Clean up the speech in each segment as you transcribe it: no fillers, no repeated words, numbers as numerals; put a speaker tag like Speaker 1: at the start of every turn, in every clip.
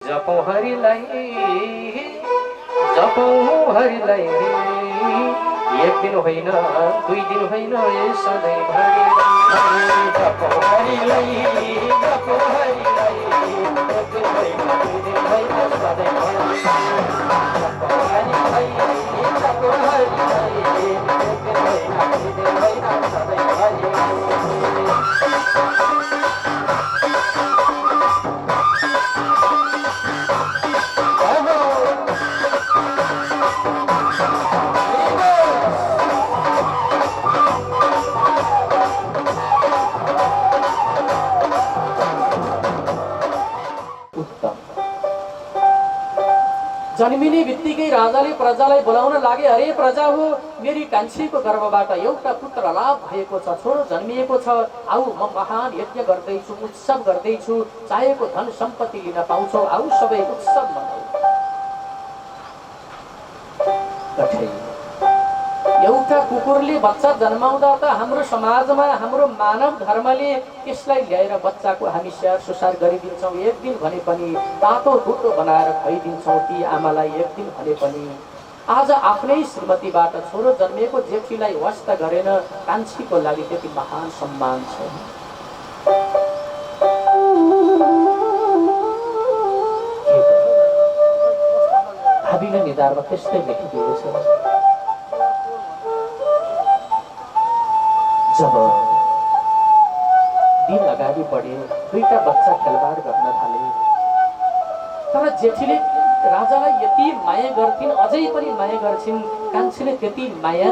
Speaker 1: जपौँ हरिलाई जपौँ हरिलाई एक दिन होइन दुई दिन होइन सधैँभरि जपौँ हरिलाई जपौँ हरिलाई एक दिन होइन दुई दिन होइन सधैँभरि जपौँ हरिलाई जपौँ हरिलाई एक दिन होइन दुई दिन होइन सधैँभरि जन्मिने बित्तिकै राजाले प्रजालाई बोलाउन लागे, अरे प्रजा हो, मेरी कान्छीको गर्भबाट एउटा पुत्र लाभ भएको छ, छोरो जन्मिएको छ, आऊ म महान यज्ञ गर्दैछु, उत्सव गर्दैछु, चाहेको धन सम्पत्ति लिन पाउँछौ, आऊ सबै उत्सव मनाऊ। एउटा कुकुरले बच्चा जन्माउँदा त हाम्रो समाजमा हाम्रो मानव धर्मले त्यसलाई ल्याएर बच्चाको हामी स्याहार सुसार गरिदिन्छौँ। एक दिन भने पनि तातो दुधो बनाएर खुवाइदिन्छौँ ती आमालाई। एक दिन भने पनि आज आफ्नै श्रीमतीबाट छोरो जन्मिएको जेठीलाई वास्ता गरेन, कान्छीको लागि त्यति महान सम्मान छ। हामीले निधारमा त्यस्तै लेखिदिएको छ। जब दिन अगाडि बढे, दुईटा बच्चा खेलबाड गर्न थाले, तर जेठीले राजालाई यति माया गर्थिन्, अझै पनि माया गर्छिन्। कान्छीले त्यति माया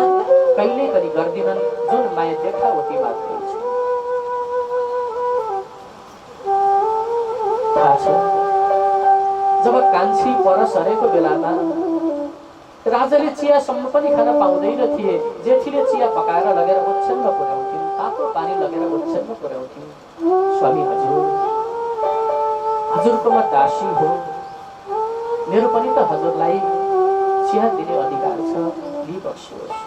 Speaker 1: कहिले पनि गर्दिनन् जुन माया देखावटीमा छ। थाहा छ, जब कान्छी पर सरेको बेलामा राजाले चियासम्म पनि खान पाउँदैन थिए। जेठीले चिया पकाएर लगेर ओछ्यानमा पुर्याउँथिन्, तातो पानी लगेर ओछ्यानमा पुर्याउँथिन्। स्वामी हजुर, हजुरकोमा दासी हो, मेरो पनि त हजुरलाई चिया दिने अधिकार छ, लिइबक्सियोस्।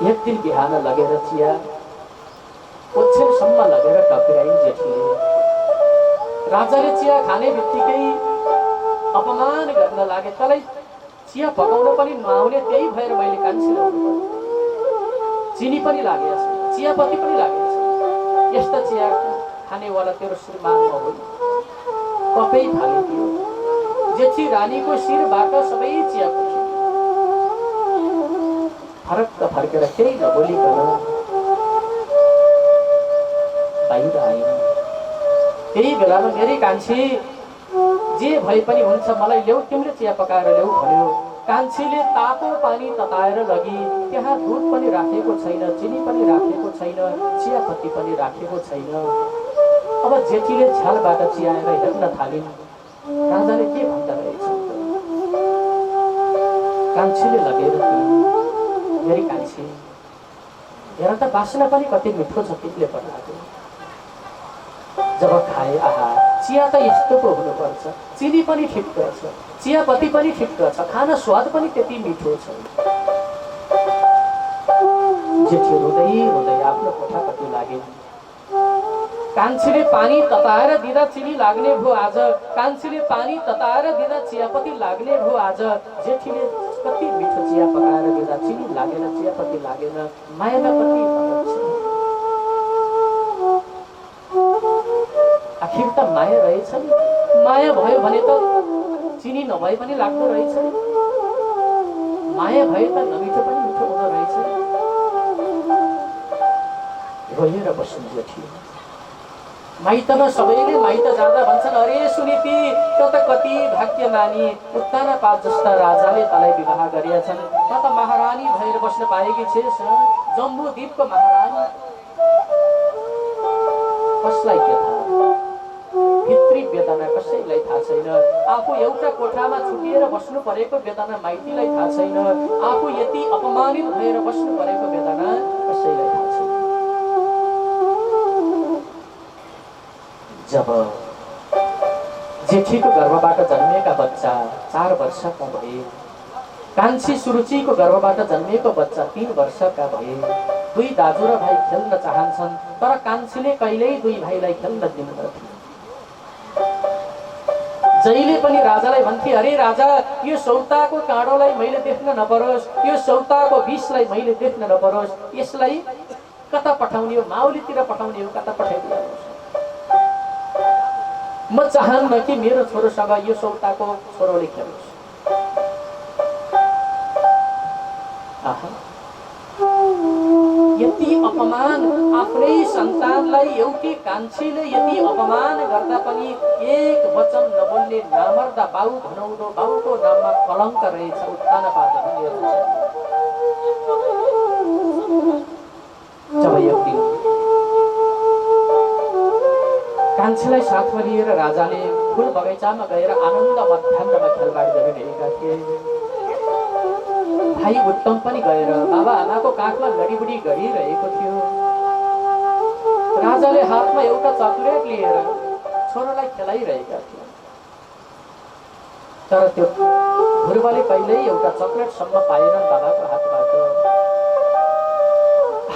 Speaker 1: एक दिन बिहान लगेर चिया ओछ्यानसम्म लगेर टक्राइन् जेठीले। राजाले चिया खाने बित्तिकै अपमान गर्न लागे, तँलाई चिया पकाउन पनि नआउने, त्यही भएर मैले कान्छीलाई चिनी पनि लागेको छ, चियापत्ती पनि लागेको छ, यस्ता चिया खानेवाला तेरो श्रीमान हो। कपै फालिदियो। जेठी रानीको शिरबाट सबै चिया पुग्यो। फरक फर्केर केही नबोलिकन बाहिर आइन्। त्यही बेलामा मेरी कान्छी, जे भए पनि हुन्छ मलाई ल्याऊ, तिमीले चिया पकाएर ल्याऊ भन्यो। कान्छीले तातो पानी तताएर लगी, त्यहाँ दुध पनि राखेको छैन, चिनी पनि राखेको छैन, चियापत्ती पनि राखेको छैन। अब जेठीले झ्यालबाट चियाएर हेर्न थालिन्, राजाले के भन्दा रहेछ। कान्छीले लगेर दिइन्, मेरी कान्छी हेर त बासना पनि कति मिठो छ तिमीले बनाएको। जब खाए, आहा चिया त यस्तो पो हुनुपर्छ, चिनी पनि ठिक्क छ, चियापत्ती पनि ठिक्क छ, खाना स्वाद पनि त्यति मिठो छ। जेठी रुँदै रुँदै आफ्नो कोठापट्टि लागिन्। कान्छीले पानी तताएर दिँदा चिनी लाग्ने भयो आज, कान्छीले पानी तताएर दिँदा चियापत्ती लाग्ने भयो आज। जेठीले कति मिठो चिया पकाएर दिँदा चिनी लागेन, चियापत्ती लागेन, मायामा कति फरक छ। आखिर त माया रहेछ नि, माया भयो भने त चिनी नभए पनि लाग्दो रहेछ, माया भए त नमिठो पनि मिठो हुँदो रहेछ। रोएर बस्नु जेठी। माइतमा सबैले माइत जाँदा भन्छन्, अरे सुनीति त कति भाग्यमानी, उत्ताना पात जस्ता राजाले तँलाई विवाह गरेका छन्, त महारानी भएर बस्न पाएकी छेस्, जम्बू द्वीपको महारानी। कसलाई के थाहा, भित्री वेदना कसैलाई थाहा छैन। आफू एउटा कोठामा छुटिएर बस्नु परेको वेदना माइतीलाई थाहा छैन। आफू यति अपमानित भएर बस्नु परेको वेदना कसैलाई थाहा छैन। जब जेठीको गर्भबाट जन्मिएका बच्चा 4 वर्षका भए, कान्छी सुरुचिको गर्भबाट जन्मिएको बच्चा 3 वर्षका भए, दुई दाजु र भाइ खेल्न चाहन्छन्, तर कान्छीले कहिल्यै दुई भाइलाई खेल्न दिनुहुँदैन। जहिले पनि राजालाई भन्थे, अरे राजा, यो सौताको काँडोलाई मैले देख्न नपरोस्, यो सौताको विषलाई मैले देख्न नपरोस्, यसलाई कता पठाउने हो, माउलीतिर पठाउने हो, कता पठाइदिनुहोस्। म चाहन्न कि मेरो छोरोसँग यो सौताको छोरोले खेलोस्। यति अपमान, आफ्नै सन्तानलाई एउटी कान्छीले यति अपमान गर्दा पनि एक वचन नबोल्ने नामर्दा बाउ भनौँदो बाउको नाममा कलङ्क रहेछ। उत्तानपात जब एउटी कान्छीलाई साथमा लिएर राजाले फुल बगैँचामा गएर आनन्द मध्यान्हमा खेलबाड गरिरहेका थिए। भाइ उत्तम पनि गएर बाबा आमाको काखमा लडीबुडी गरिरहेको थियो। राजाले हातमा एउटा चकलेट लिएर छोरालाई खेलाइरहेका थिए, तर त्यो ध्रुवले कहिल्यै एउटा चकलेटसम्म पाएनन् बाबाको हातबाट।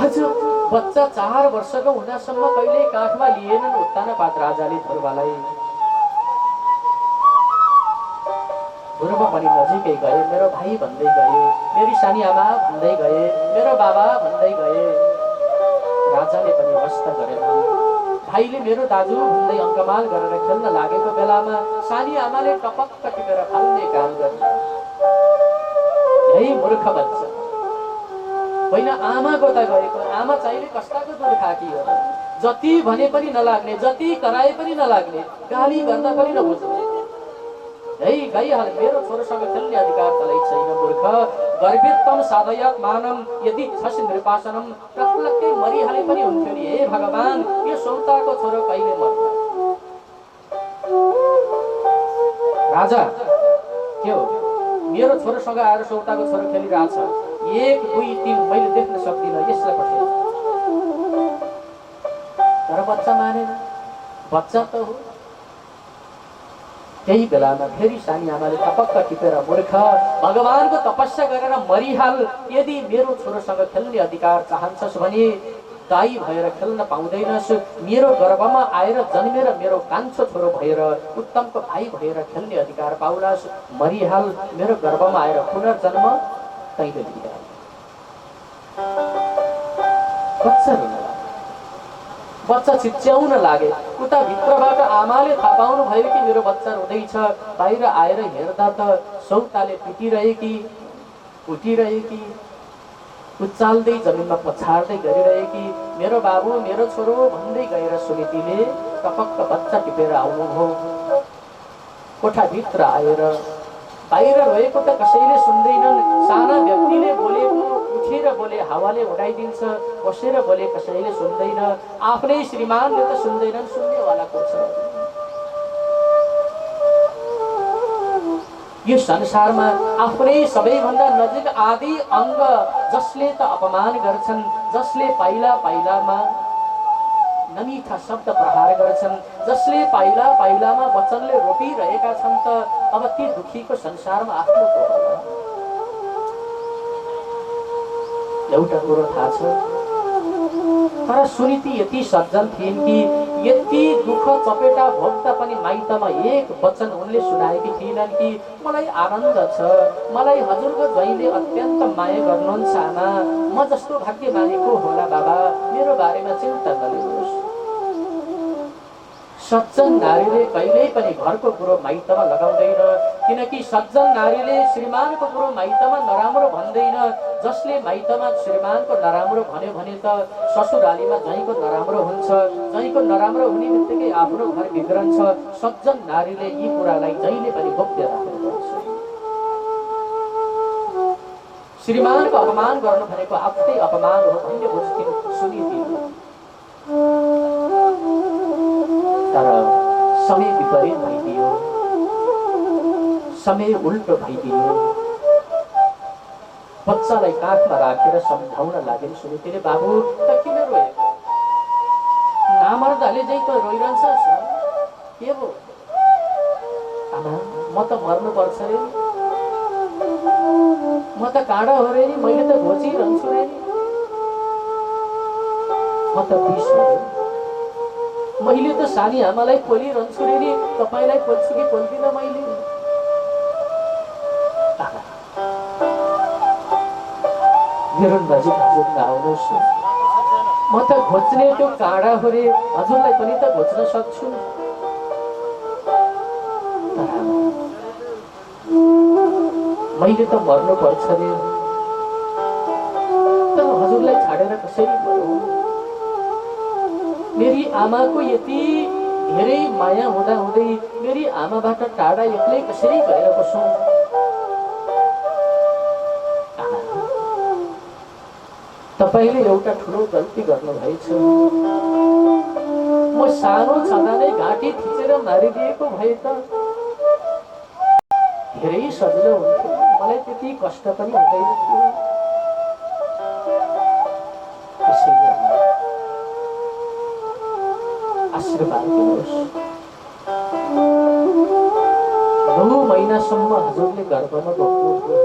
Speaker 1: आज बच्चा 4 वर्षको हुँदासम्म कहिल्यै काखमा लिएनन् उत्तानपात राजाले ध्रुवलाई। ध्रुव पनि नजिकै गए, मेरो भाइ भन्दै गए, मेरी सानी आमा भन्दै गए, मेरो बाबा भन्दै गए। राजाले पनि वास्ता गरेन। भाइले मेरो दाजु भन्दै अङ्कमाल गरेर खेल्न लागेको बेलामा सानी आमाले टपक्क टिपेर फाल्ने काम गर्ने। यही मूर्ख बच्चा होइन, आमाको त गएको, आमा चाहिने कस्ताको दुध खाकी हो। जति भने पनि नलाग्ने, जति कराए पनि नलाग्ने, गाली गर्दा पनि नबुझ्ने। है गइहाल, मेरो छोरोसँग खेल्ने अधिकार तँलाई छैन मूर्ख। गर्भितम साधयात् मानम यदि छस् नृपासनम। टक्लक्कै मरिहाले पनि हुन्थ्यो नि। हे भगवान, यो सौताको छोरो कहिले मर्छ? राजा के हो, मेरो छोरोसँग आएर सौताको छोरो खेलिरहेछ, 1 2 3 मैले देख्न सक्दिनँ, यसलाई पठाए। तर बच्चा मानेन, बच्चा त हो। त्यही बेलामा फेरि सानी आमाले टपक्क टिपेर, मूर्ख, भगवानको तपस्या गरेर मरिहाल। यदि मेरो छोरोसँग खेल्ने अधिकार चाहन्छस् भने दाई भएर खेल्न पाउँदैनस्। मेरो गर्भमा आएर जन्मेर मेरो कान्छो छोरो भएर उत्तमको भाइ भएर खेल्ने अधिकार पाउलास्। मरिहाल, मेरो गर्भमा आएर पुनर्जन्म तैँले लिएर। बच्चा रुन लाग्यो, बच्चा चिच्याउन लागे। उता भित्रबाट आमाले थाहा पाउनु भयो कि मेरो बच्चा रुँदैछ। बाहिर आएर हेर्दा त सौताले पिटिरहेकी, उठिरहेकी, उचाल्दै जमिनमा पछार्दै गरिरहेकी। मेरो बाबु, मेरो छोरो भन्दै गएर सुमितिले टपक्क बच्चा टिपेर आउनुभयो। कोठाभित्र आएर बाहिर रहेको त कसैले सुन्दैनन्। साना व्यक्तिले बोलेको उठेर बोले हावाले उडाइदिन्छ, बसेर बोले कसैले सुन्दैन। आफ्नै श्रीमानले त सुन्दैनन्, सुन्नेवाला को छ? यो संसारमा आफ्नै सबैभन्दा नजिक आदि अङ्ग जसले त अपमान गर्छन्, जसले पाइला पाइलामा नमिठा शब्द प्रहार गर्छन्, जसले पाइला पाइलामा वचनले रोपिरहेका छन्, त अब ती दुखीको संसारमा आफ्नो को होला? एउटा कुरो थाहा छ, तर सुनिति यति सज्जन थिइन् कि यति दुःख चपेटा भोग्दा पनि माइतमा एक वचन उनले सुनाएकी थिएनन् कि मलाई आनन्द छ, मलाई हजुरको ज्वाइँले अत्यन्त माया गर्नुहुन्छ आमा, म जस्तो भाग्यमानी को होला बाबा, मेरो बारेमा चिन्ता नलिनुहोस्। सज्जन नारीले कहिल्यै पनि घरको कुरो माइतमा लगाउँदैन, किनकि सज्जन नारीले श्रीमानको कुरो माइतमा नराम्रो भन्दैन। जसले माइतमा श्रीमानको नराम्रो भन्यो भने त ससुरालीमा ज्वाइँको नराम्रो हुन्छ, ज्वाइँको नराम्रो हुने बित्तिकै आफ्नो घर बिग्रन्छ। सज्जन नारीले यी कुरालाई जहिले पनि गोप्य राख्नुपर्छ। श्रीमानको अपमान गर्नु भनेको आफ्नै अपमान हो भन्ने बुझ्थिन् सुनिदिनु। तर समय विपरीत भइदियो, समय उल्टो भइदियो। बच्चालाई काखमा राखेर सम्झाउन लागेर सुनिदिने, बाबु त किन रोएको? नामर्दाले चाहिँ त रोइरहन्छ, के हो? आमा, म त मर्नुपर्छ रे, म त काँडा हो रे, मैले त घोचिरहन्छु रे। म त बिस भयो, मैले त सानी आमालाई पोलिरहन्छु रे नि, तपाईँलाई पोल्छु कि पोल्दिनँ मैले? मेरो नजिक हजुर नआउनुहोस्, म त घोच्ने त्यो काँडा हो रे, हजुरलाई पनि त घोच्न सक्छु। मैले त मर्नु पर्छ रे, तर हजुरलाई छाडेर कसरी मरौँ? मेरी आमाको यति धेरै माया हुँदा हुँदै मेरी आमाबाट टाढा एक्लै कसरी गएर बसौँ? तपाईँले एउटा ठुलो गल्ती गर्नुभएछ। म सानो छँदा नै घाँटी थिचेर मारिदिएको भए त धेरै सजिलो हुन्थ्यो, मलाई त्यति कष्ट पनि हुँदैन थियो। त्यसैले आशीर्वाद दिनुहोस्। 9 महिनासम्म हजुरले गर्भमा बोक्नुभयो,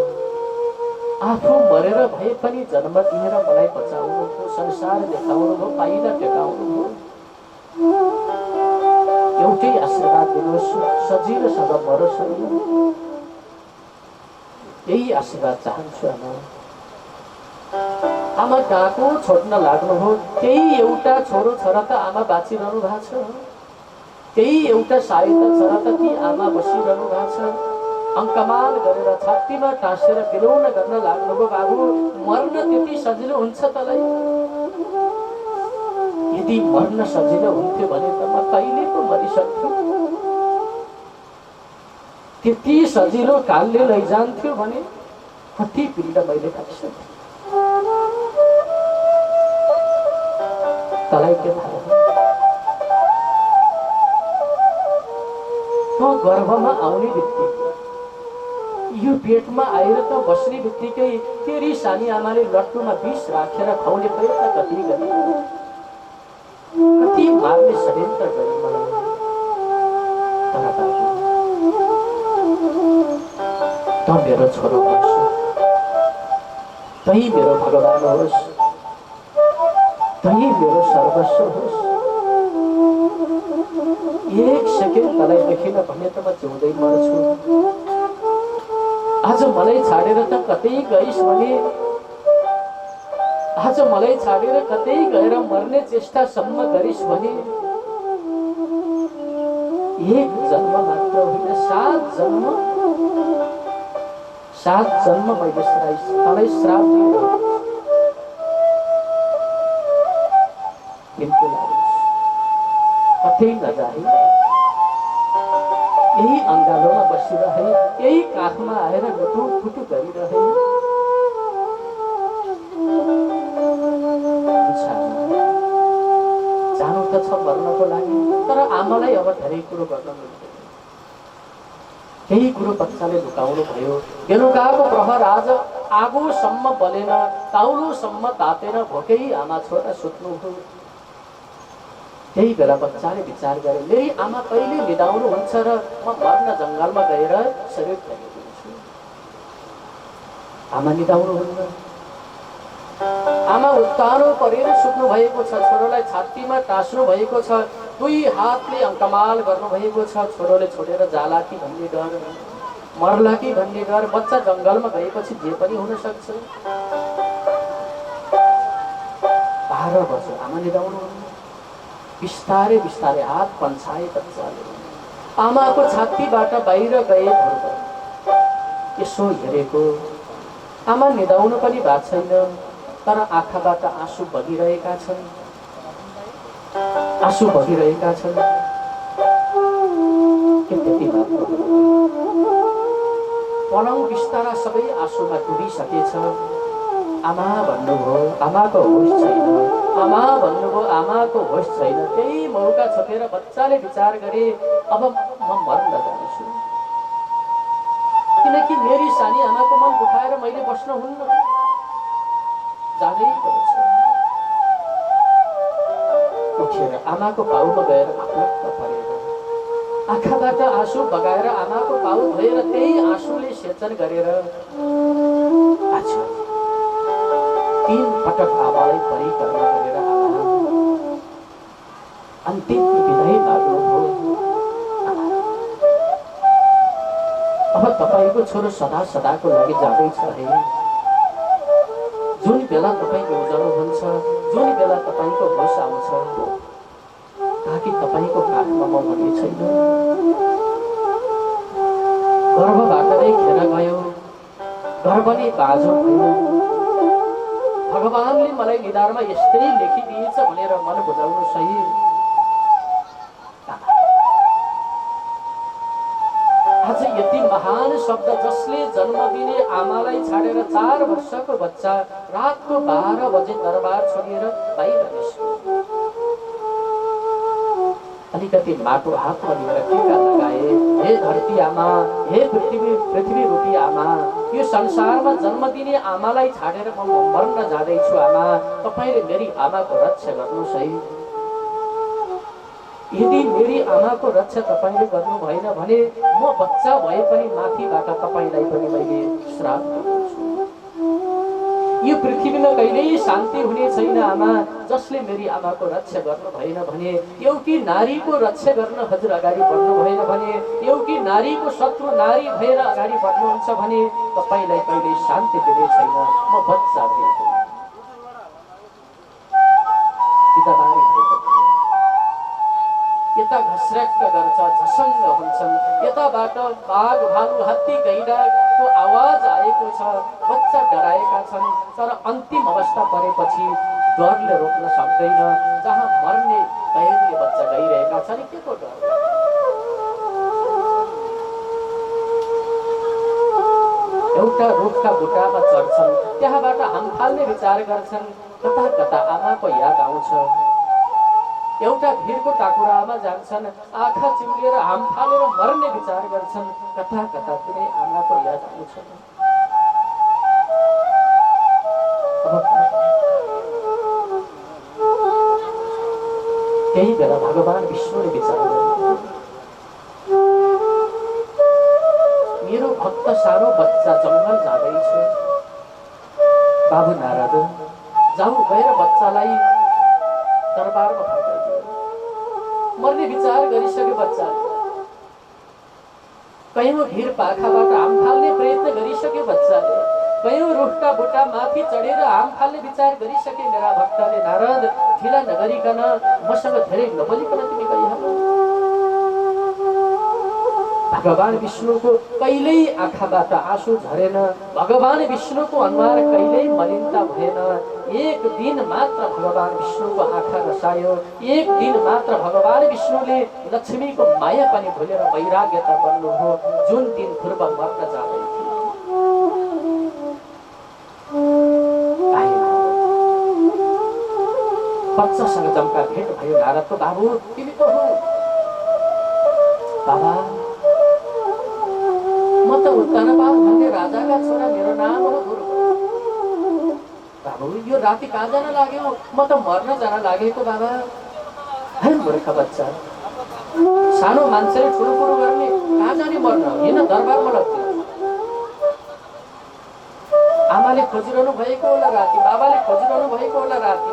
Speaker 1: आफू मरेर भए पनि जन्म दिएर मलाई बचाउनुभयो, संसार देखाउनुभयो, पाइला टेकाउनुभयो। एउटै आशीर्वाद दिनुहोस्, सजिलोसँग मरोस्। यही आशीर्वाद चाहन्छु आमा। आमा कहाँको छोड्न लाग्नुभयो, त्यही एउटा छोरो छोरा त आमा बाँचिरहनु भएको छ, त्यही एउटा सहायता छोरा त ती आमा बसिरहनु भएको छ। अङ्कमाल गरेर छातीमा टाँसेर बिलौन गर्न लाग्नुभयो, बाबु मर्न त्यति सजिलो हुन्छ तँलाई? यदि मर्न सजिलो हुन्थ्यो भने त म कहिले पो मरिसक्थ्यो। त्यति सजिलो कालले लैजान्थ्यो भने कति पीड मैले खाइसक्थेँ। तँलाई के थाहा? म गर्भमा आउने बित्तिकै, यो पेटमा आएर त बस्ने बित्तिकै तेरी सानी आमाले लट्टुमा विष राखेर खुवाउने प्रयत्न कति गरे, कति मार्ने षड्यन्त्र गरे मलाई। तर बाबु त मेरो छोरो होस्, तै मेरो भगवान होस्, तै मेरो सर्वस्व होस्। एक सेकेन्ड तँलाई देखेन भने त म जिउँदै मर्छु। आज मलाई छाडेर त कतै गइस् भने, आज मलाई छाडेर कतै गएर मर्ने चेष्टासम्म गरिस् भने, एक जन्म मात्र होइन, 7 जन्म मैले तँलाई श्राप दिनु। किन्तु कतै नजाई, यही अङ्गालोमा बसिरहे, यही काखमा आएर गुटु गुटु गरिरहे। जानु त छ मर्नको लागि, तर आमालाई अब धेरै कुरो गर्न मिल्दैन। केही कुरो बच्चाले लुकाउनु भयो। बेलुकाको प्रहर आज आगोसम्म बलेन, ताउलोसम्म तातेर भोकै आमा छोरा सुत्नुभयो। त्यही बेला बच्चाले विचार गरे, मेरी आमा कहिले निदाउनुहुन्छ र म मर्न जङ्गलमा गएर शरीर त्यागिदिन्छु। आमा निदाउनुहुन्न। आमा उत्तानो परेर सुत्नु भएको छ, छोरोलाई छातीमा टाँस्नु भएको छ, 2 हातले अङ्कमाल गर्नुभएको छ। छोरोले छोडेर जाला कि भन्ने डर, मर्ला कि भन्ने डर। बच्चा जङ्गलमा गएपछि जे पनि हुन सक्छ। 12 बज्यो, आमा निदाउनुहुन्न। बिस्तारै बिस्तारै हात पन्छाए बच्चाले। आमाको छातीबाट बाहिर गए ध्रुव। यसो हेरेको, आमा निदाउनु पनि भएको छैन, तर आँखाबाट आँसु बगिरहेका छन्, आँसु बगिरहेका छन्। त्यति मात्र, पलङ बिस्तारा सबै आँसुमा डुबिसकेछ। आमा भन्नुभयो, आमाको होस छैन, आमा भन्नुभयो, आमाको होस छैन। त्यही मौका छोपेर बच्चाले विचार गरे, अब म मर्न जान्छु, किनकि मेरी सानी आमाको मन दुखाएर मैले बस्न हुन्न, जानै पर्छ। उठेर आमाको पाउमा गएर आफलक्क परेर आँखाबाट आँसु बगाएर आमाको पाउ धोएर त्यही आँसुले सेचन गरेर 3 पटक आमालाई परिक्रमा गरेर, आमा अन्तिम विदाई लाग्नुभयो। अब तपाईको छोरो सदा सदाको लागि जाँदैछ है। जुन बेला तपाईको उज्यालो हुन्छ, जुन बेला तपाईको होस आउँछ, ताकि तपाईको काखमा म भन्ने छैन। गर्भबाट नै खेर गयो, गर्भ नै बाँझो भयो। भगवानले मलाई निधारमा यस्तै लेखिदिएछ भनेर मन बुझाउनु सही। आज यति महान शब्द जसले जन्म दिने आमालाई छाडेर 4 वर्षको बच्चा रातको 12 बजे दरबार छोडेर बाहिर निस्क्यो। अलिकति माटो हातमा लिएर टीका लगाए, हे धरती आमा, हे पृथ्वी रूपी आमा, यो संसारमा जन्म दिने आमालाई छाडेर म मर्न जाँदैछु आमा, तपाईले मेरी आमाको रक्षा गर्नुहोस् है। यदि मेरी आमाको रक्षा तपाईले गर्नु भएन भने म बच्चा भए पनि माथिबाट तपाईलाई पनि मैले श्राप गर्छु। यो पृथ्वीमा कहिल्यै शान्ति हुने छैन आमा, जसले मेरी आमाको रक्षा गर्नु भएन भने, एउटी नारीको रक्षा गर्न हजुर अगाडि बढ्नु भएन भने, एउटी नारीको शत्रु नारी भएर अगाडि बढ्नुहुन्छ भने तपाईलाई कहिल्यै शान्ति दिने छैन। म बच्चा भएको पिताबारी भएको यता घस्रक्क गर्छ, झसङ्ग हुन्छन्, यताबाट बाघ भालु हात्ती गैंडाको आवाज आएको छ। बच्चा डराएका छन्, तर अन्तिम अवस्था परेपछि डरले रोक्न सक्दैन। जहाँ मर्ने कैदले बच्चा गइरहेका छन्, के को डर? एउटा रुखका बुटामा चढ्छन्, त्यहाँबाट हाम फाल्ने विचार गर्छन्, कता कता आमाको याद आउँछ। एउटा भिरको टाकुरामा जान्छन्, आँखा चिम्लेर हाम फालेर मर्ने विचार गर्छन्, कता कता कुनै आमाको याद आउँछ। त्यही बेला भगवान विष्णुले विचार गर्नु, मेरो भक्त सानो बच्चा जङ्गल जाँदैछ, बाबु नारद जाऊ गएर बच्चालाई दरबारमा फर्काइदियो। मर्ने विचार गरिसक्यो बच्चा, कयौं भिर पाखाबाट हाम फाल्ने प्रयत्न गरिसक्यो बच्चाले, कयौं रुखका बुटा माथि चढेर हाम फाल्ने विचार गरिसके मेरा भक्तले। नारद ढिला नगरिकन मसँग धेरै नबोलिकन तिमी गइहाल। भगवान विष्णुको कहिल्यै आँखाबाट आँसु झरेन, भगवान विष्णुको अनुहार कहिल्यै मलिनता भएन। एक दिन मात्र भगवान विष्णुको आँखा रसायो, एक दिन मात्र भगवान विष्णुले लक्ष्मीको माया पनि भुलेर वैराग्यता बन्नु हो। जुन दिन ध्रुव मर्न जाँदै थियो, बच्चासँग जम्का भेट भयो। नारदको बाबु तिमी को हो? बाबा म त उत्तरपाल भन्ने राजाका छोरा, मेरो नाम हो ध्रुव। बाबु यो राति कहाँ जान लाग्यो? म त मर्न जान लागेको बाबा। है मूर्ख बच्चा, सानो मान्छेले ठुलो कुरो गर्ने, कहाँ जाने मर्न? हिँड दरबारमा लाग्थ्यो। आमाले खोजिरहनु भएको होला राति, बाबाले खोजिरहनु भएको होला राति।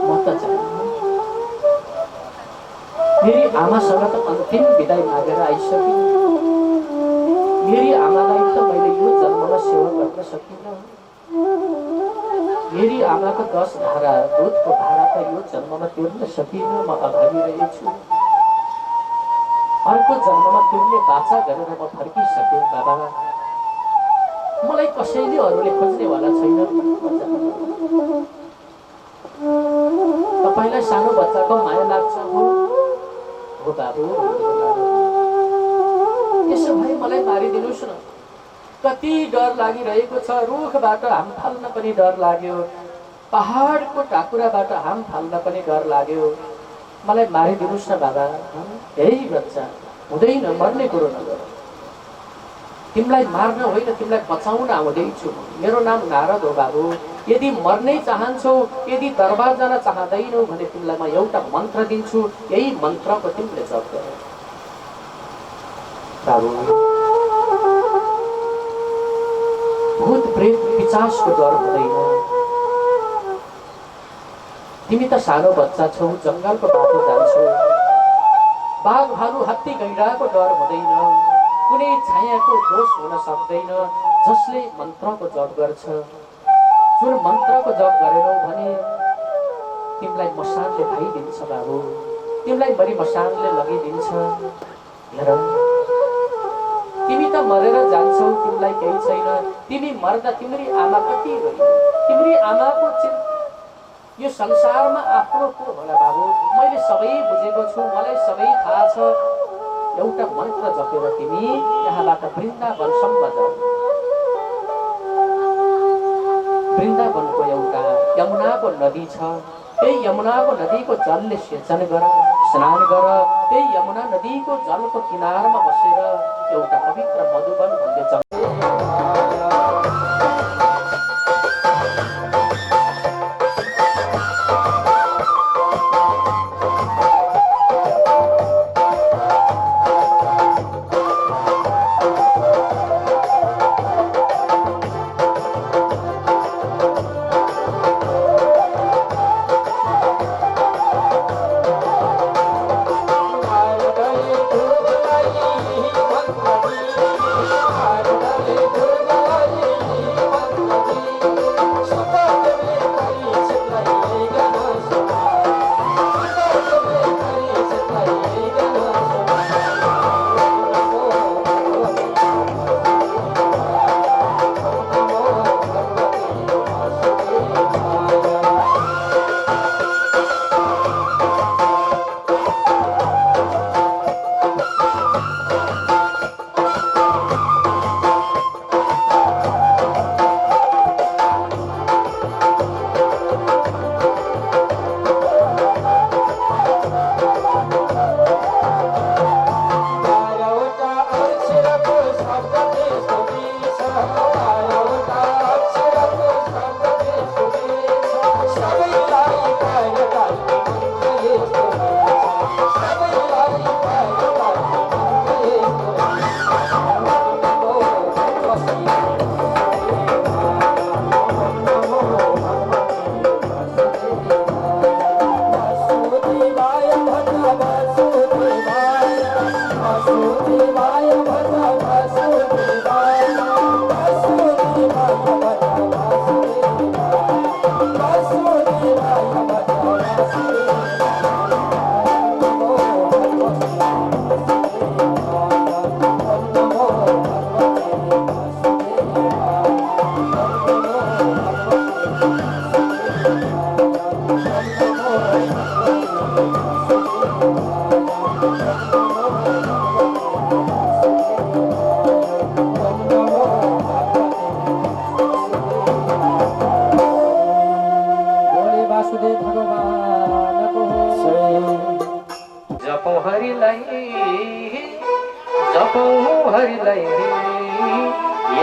Speaker 1: म त मेरी आमासँग त अन्तिम विदाई मागेर आइसकेँ। मेरी आमालाई त मैले यो जन्ममा सेवा गर्न सकिनँ। मेरी आमाको 10 धारा दुधको भाडा त यो जन्ममा तिर्न सकिनँ। म अभागी रहेछु। अर्को जन्ममा तिर्ने बाचा गरेर म फर्किसकेँ बाबा। मलाई कसैले अरूले खोज्नेवाला छैन। तपाईँलाई सानो बच्चाको माया लाग्छ हो बाबु? यसो भए मलाई मारिदिनुहोस् न। कति डर लागिरहेको छ, रुखबाट हाम फाल्न पनि डर लाग्यो, पहाडको टाकुराबाट हाम फाल्न पनि डर लाग्यो। मलाई मारिदिनुहोस् न बाबा। हे बच्चा, हुँदैन, मर्ने कुरो नगर। तिमीलाई मार्न होइन, तिमीलाई बचाउन आउँदैछु। मेरो नाम नारद हो बाबु। यदि मर्नै चाहन्छौ, यदि दरबार जान चाहँदैनौ भने तिमीलाई म एउटा मन्त्र दिन्छु, यही मन्त्रको तिमीले जप गर। बाबु भूत प्रेत पिशाचको डर हुँदैन, तिमी त सानो बच्चा छौ, जङ्गलको बाटो जान्छौ, बाघ भालु हात्ती गैंडाको डर हुँदैन, कुनै छायाको दोष हुन सक्दैन। जसले मन्त्रको जप गर्छ, जुन मन्त्रको जप गरेनौ भने तिमीलाई मसानले खाइदिन्छ बाबु, तिमीलाई मरि मसानले लगिदिन्छ। हेर तिमी त मरेर जान्छौ, तिमीलाई केही छैन। तिमी मर्दा तिम्री आमा कति रोइ, तिम्री आमाको यो संसारमा आफ्नो को होला बाबु। मैले सबै बुझेको छु, मलाई सबै थाहा छ। एउटा मन्त्र जपेर तिमी यहाँबाट वृन्दावनसम्म जाऊ। वृन्दावनको एउटा यमुनाको नदी छ, त्यही यमुनाको नदीको जलले सेचन गर, स्नान गर। त्यही यमुना नदीको जलको किनारमा बसेर एउटा पवित्र मधुवन भन्ने जग्गा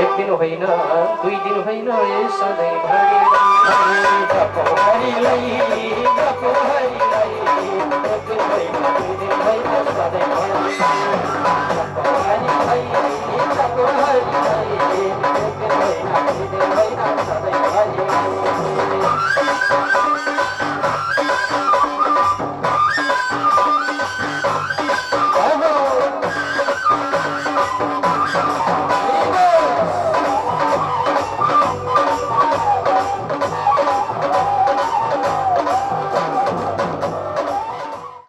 Speaker 1: एक दिन होइन, दुई दिन होइन, सधैँ भरि जपौ हरिलाई, जपौ